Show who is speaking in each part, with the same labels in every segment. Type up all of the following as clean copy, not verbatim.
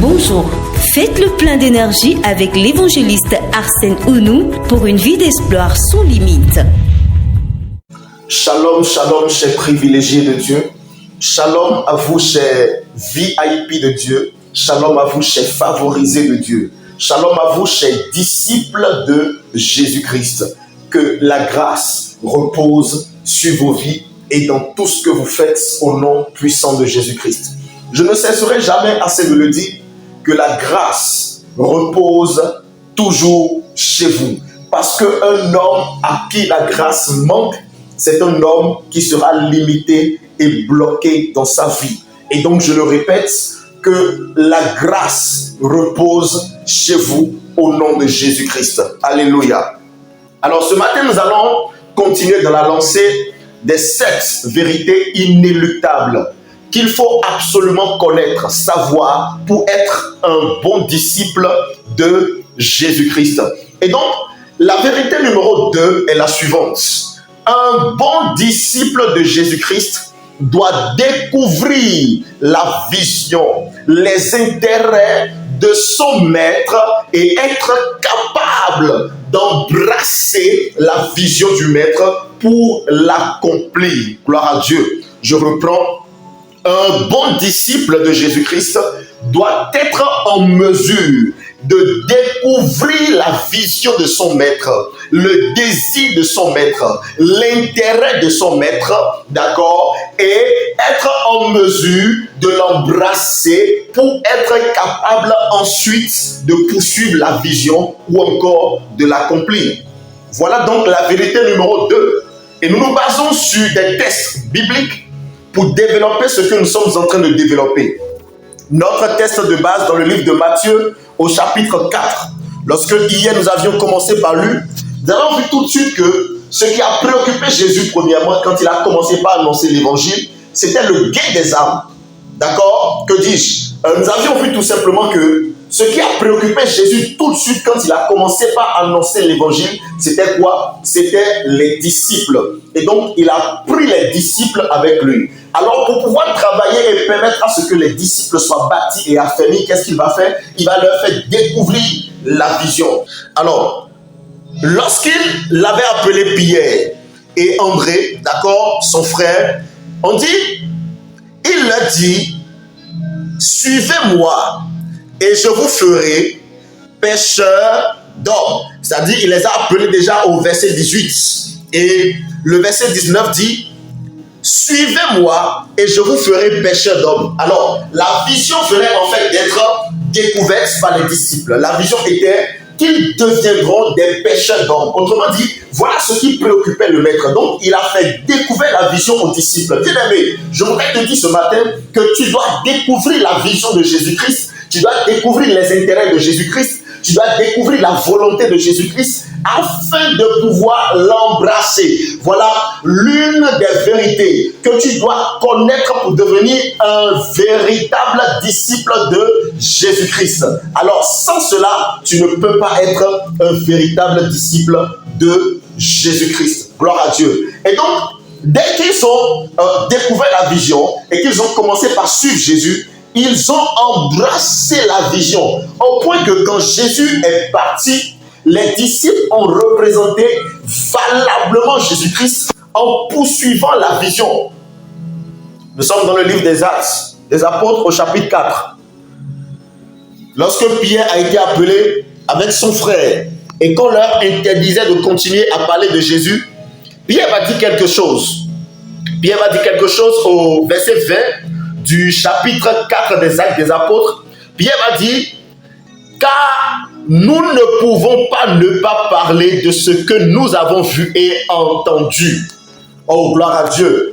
Speaker 1: Bonjour, faites le plein d'énergie avec l'évangéliste Arsène Ounou pour une vie d'espoir sans limite.
Speaker 2: Shalom, shalom, chers privilégiés de Dieu. Shalom à vous, chers VIP de Dieu. Shalom à vous, chers favorisés de Dieu. Shalom à vous, chers disciples de Jésus-Christ. Que la grâce repose sur vos vies et dans tout ce que vous faites au nom puissant de Jésus-Christ. Je ne cesserai jamais assez de le dire que la grâce repose toujours chez vous. Parce qu'un homme à qui la grâce manque, c'est un homme qui sera limité et bloqué dans sa vie. Et donc, je le répète, que la grâce repose chez vous au nom de Jésus-Christ. Alléluia. Alors, ce matin, nous allons continuer dans la lancée des 7 vérités inéluctables qu'il faut absolument connaître, savoir pour être un bon disciple de Jésus-Christ. Et donc, la vérité numéro 2 est la suivante. Un bon disciple de Jésus-Christ doit découvrir la vision, les intérêts de son maître et être capable d'embrasser la vision du maître pour l'accomplir. Gloire à Dieu. Je reprends. Un bon disciple de Jésus-Christ doit être en mesure de découvrir la vision de son maître, le désir de son maître, l'intérêt de son maître, d'accord, et être en mesure de l'embrasser pour être capable ensuite de poursuivre la vision ou encore de l'accomplir. Voilà donc la vérité numéro 2. Et nous nous basons sur des textes bibliques pour développer ce que nous sommes en train de développer. Notre texte de base dans le livre de Matthieu au chapitre 4. Lorsque hier nous avions commencé par lui, nous avons vu tout de suite que ce qui a préoccupé Jésus premièrement quand il a commencé par annoncer l'évangile, c'était le gain des âmes. D'accord? Que dis-je? Nous avions vu tout simplement que ce qui a préoccupé Jésus tout de suite quand il a commencé par annoncer l'évangile, c'était quoi? C'était les disciples. Et donc, il a pris les disciples avec lui. Alors, pour pouvoir travailler et permettre à ce que les disciples soient bâtis et affermis, qu'est-ce qu'il va faire? Il va leur faire découvrir la vision. Alors, lorsqu'il l'avait appelé Pierre et André, d'accord, son frère, on dit, il leur dit, suivez-moi et je vous ferai pêcheurs d'hommes. C'est-à-dire, il les a appelés déjà au verset 18. Et le verset 19 dit, suivez-moi et je vous ferai pêcheurs d'hommes. Alors, la vision venait en fait d'être découverte par les disciples. La vision était qu'ils deviendront des pêcheurs d'hommes. Autrement dit, voilà ce qui préoccupait le maître. Donc, il a fait découvrir la vision aux disciples. Bien-aimé, je voudrais te dire ce matin que tu dois découvrir la vision de Jésus-Christ. Tu dois découvrir les intérêts de Jésus-Christ. Tu dois découvrir la volonté de Jésus-Christ afin de pouvoir l'embrasser. Voilà l'une des vérités que tu dois connaître pour devenir un véritable disciple de Jésus-Christ. Alors, sans cela, tu ne peux pas être un véritable disciple de Jésus-Christ. Gloire à Dieu. Et donc, dès qu'ils ont découvert la vision et qu'ils ont commencé par suivre Jésus, ils ont embrassé la vision au point que quand Jésus est parti, les disciples ont représenté valablement Jésus-Christ en poursuivant la vision. Nous sommes dans le livre des Actes des Apôtres au chapitre 4. Lorsque Pierre a été appelé avec son frère et qu'on leur interdisait de continuer à parler de Jésus, Pierre va dire quelque chose. Pierre va dire quelque chose au verset 20 du chapitre 4 des Actes des Apôtres. Pierre va dire, car nous ne pouvons pas ne pas parler de ce que nous avons vu et entendu. Oh, gloire à Dieu.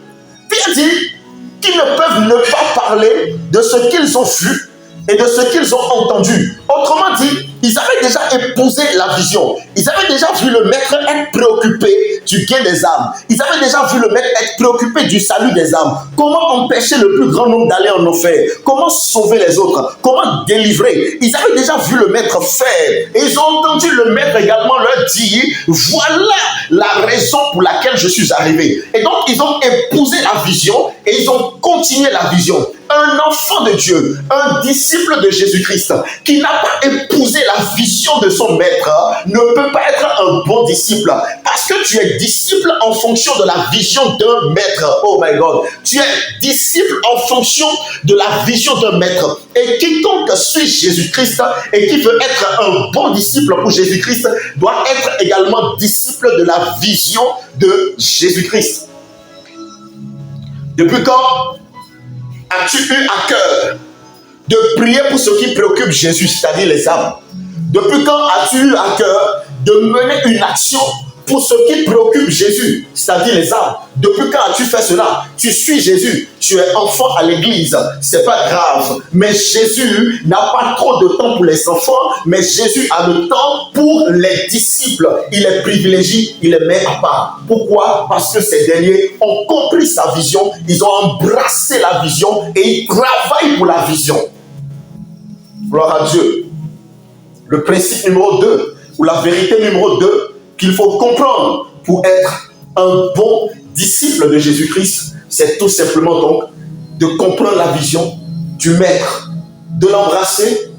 Speaker 2: Pierre dit qu'ils ne peuvent ne pas parler de ce qu'ils ont vu et de ce qu'ils ont entendu. Autrement dit, ils avaient déjà épousé la vision. Ils avaient déjà vu le maître être préoccupé du gain des âmes. Ils avaient déjà vu le maître être préoccupé du salut des âmes. Comment empêcher le plus grand nombre d'aller en enfer? Comment sauver les autres? Comment délivrer? Ils avaient déjà vu le maître faire. Et ils ont entendu le maître également leur dire, voilà la raison pour laquelle je suis arrivé. Et donc, ils ont épousé la vision et ils ont continué la vision. Un enfant de Dieu, un disciple de Jésus-Christ qui n'a pas épousé la vision de son maître ne peut pas être un bon disciple parce que tu es disciple en fonction de la vision d'un maître. Oh my God, tu es disciple en fonction de la vision d'un maître. Et quiconque suit Jésus-Christ et qui veut être un bon disciple pour Jésus-Christ doit être également disciple de la vision de Jésus-Christ. Depuis quand as-tu eu à cœur de prier pour ce qui préoccupe Jésus, c'est-à-dire les âmes? Depuis quand as-tu eu à cœur de mener une action pour ce qui préoccupe Jésus, c'est-à-dire les âmes? Depuis quand as-tu fait cela? Tu suis Jésus, tu es enfant à l'église, c'est pas grave. Mais Jésus n'a pas trop de temps pour les enfants, mais Jésus a le temps pour les disciples. Il les privilégie, il les met à part. Pourquoi? Parce que ces derniers ont compris sa vision, ils ont embrassé la vision et ils travaillent pour la vision. Gloire à Dieu. Le principe numéro 2, ou la vérité numéro 2, qu'il faut comprendre pour être un bon disciple de Jésus-Christ, c'est tout simplement donc de comprendre la vision du Maître, de l'embrasser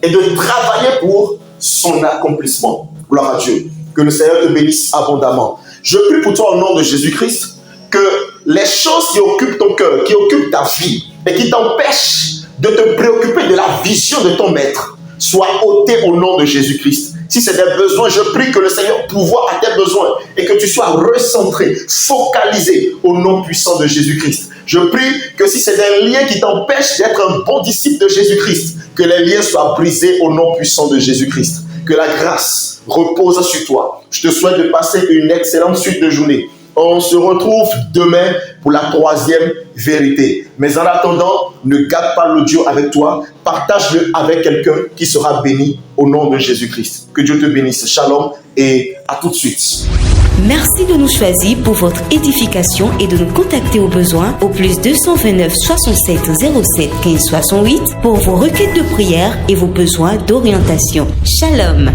Speaker 2: et de travailler pour son accomplissement. Gloire à Dieu. Que le Seigneur te bénisse abondamment. Je prie pour toi au nom de Jésus-Christ que les choses qui occupent ton cœur, qui occupent ta vie et qui t'empêchent de te préoccuper de la vision de ton Maître soient ôtées au nom de Jésus-Christ. Si c'est des besoins, je prie que le Seigneur pourvoie à tes besoins et que tu sois recentré, focalisé au nom puissant de Jésus-Christ. Je prie que si c'est des liens qui t'empêchent d'être un bon disciple de Jésus-Christ, que les liens soient brisés au nom puissant de Jésus-Christ. Que la grâce repose sur toi. Je te souhaite de passer une excellente suite de journée. On se retrouve demain pour la 3e vérité. Mais en attendant, ne garde pas l'audio avec toi. Partage-le avec quelqu'un qui sera béni au nom de Jésus-Christ. Que Dieu te bénisse. Shalom et à tout de suite.
Speaker 1: Merci de nous choisir pour votre édification et de nous contacter au besoin au plus 229 67 07 15 68 pour vos requêtes de prière et vos besoins d'orientation. Shalom.